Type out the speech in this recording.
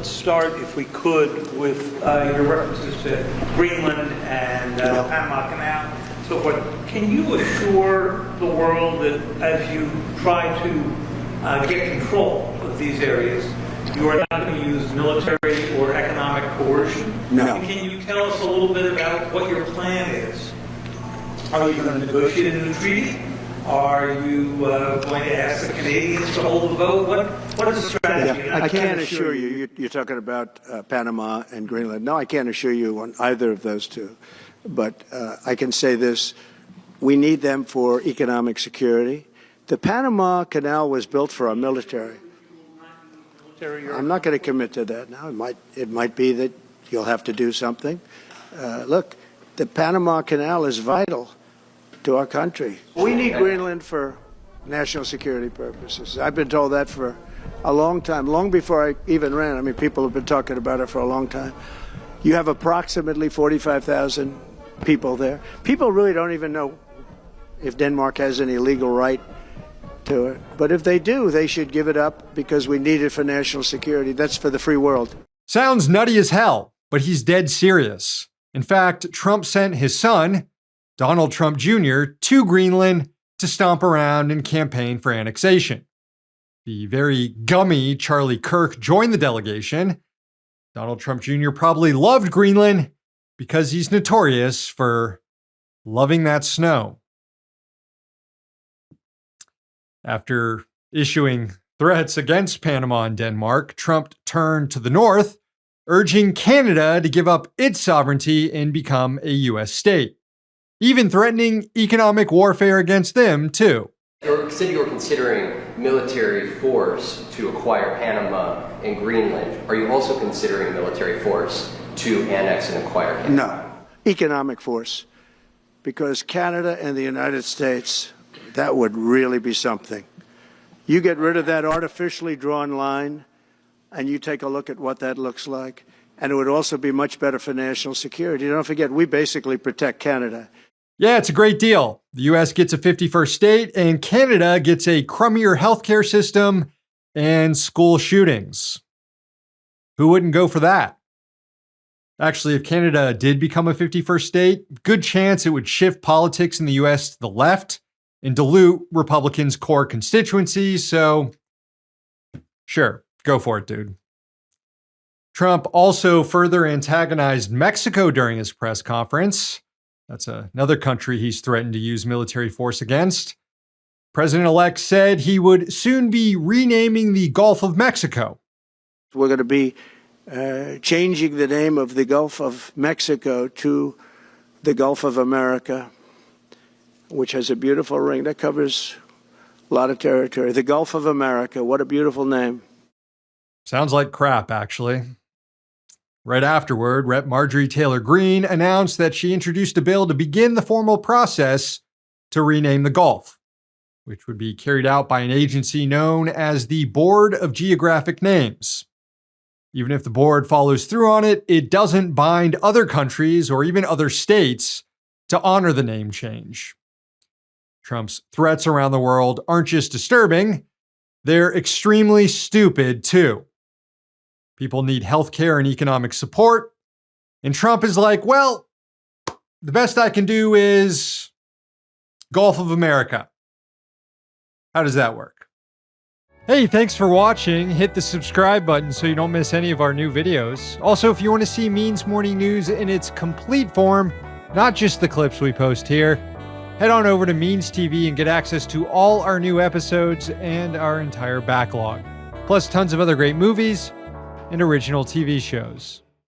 let's start, if we could, with your references to Greenland and Panama Canal. So what, can you assure the world that as you try to get control of these areas, you are not going to use military or economic coercion? No. And can you tell us a little bit about what your plan is? Are you going to negotiate a new treaty? Are you going to ask the Canadians to hold the vote? What is the strategy? I can't assure you. You're talking about Panama and Greenland. No, I can't assure you on either of those two. But I can say this. We need them for economic security. The Panama Canal was built for our military. I'm not going to commit to that now. It might be that you'll have to do something. Look, the Panama Canal is vital to our country. We need Greenland for national security purposes. I've been told that for a long time, long before I even ran. I mean, people have been talking about it for a long time. You have approximately 45,000 people there. People really don't even know if Denmark has any legal right to it. But if they do, they should give it up because we need it for national security. That's for the free world. Sounds nutty as hell, but he's dead serious. In fact, Trump sent his son, Donald Trump Jr., to Greenland to stomp around and campaign for annexation. The very gummy Charlie Kirk joined the delegation. Donald Trump Jr. probably loved Greenland because he's notorious for loving that snow. After issuing threats against Panama and Denmark, Trump turned to the north, urging Canada to give up its sovereignty and become a U.S. state, even threatening economic warfare against them, too. You said you were considering military force to acquire Panama and Greenland. Are you also considering military force to annex and acquire Panama? No, economic force. Because Canada and the United States, that would really be something. You get rid of that artificially drawn line, and you take a look at what that looks like, and it would also be much better for national security. Don't forget, we basically protect Canada. Yeah, it's a great deal. The U.S. gets a 51st state, and Canada gets a crummier healthcare system and school shootings. Who wouldn't go for that? Actually, if Canada did become a 51st state, good chance it would shift politics in the U.S. to the left and dilute Republicans' core constituencies, so sure, go for it, dude. Trump also further antagonized Mexico during his press conference. That's another country he's threatened to use military force against. President-elect said he would soon be renaming the Gulf of Mexico. We're going to be changing the name of the Gulf of Mexico to the Gulf of America, which has a beautiful ring that covers a lot of territory. The Gulf of America, what a beautiful name. Sounds like crap, actually. Right afterward, Rep. Marjorie Taylor Greene announced that she introduced a bill to begin the formal process to rename the Gulf, which would be carried out by an agency known as the Board of Geographic Names. Even if the board follows through on it, it doesn't bind other countries or even other states to honor the name change. Trump's threats around the world aren't just disturbing, they're extremely stupid too. People need healthcare and economic support, and Trump is like, well, the best I can do is Gulf of America. How does that work? Hey, thanks for watching. Hit the subscribe button so you don't miss any of our new videos. Also, if you want to see Means Morning News in its complete form, not just the clips we post here, head on over to Means TV and get access to all our new episodes and our entire backlog, plus tons of other great movies and original TV shows.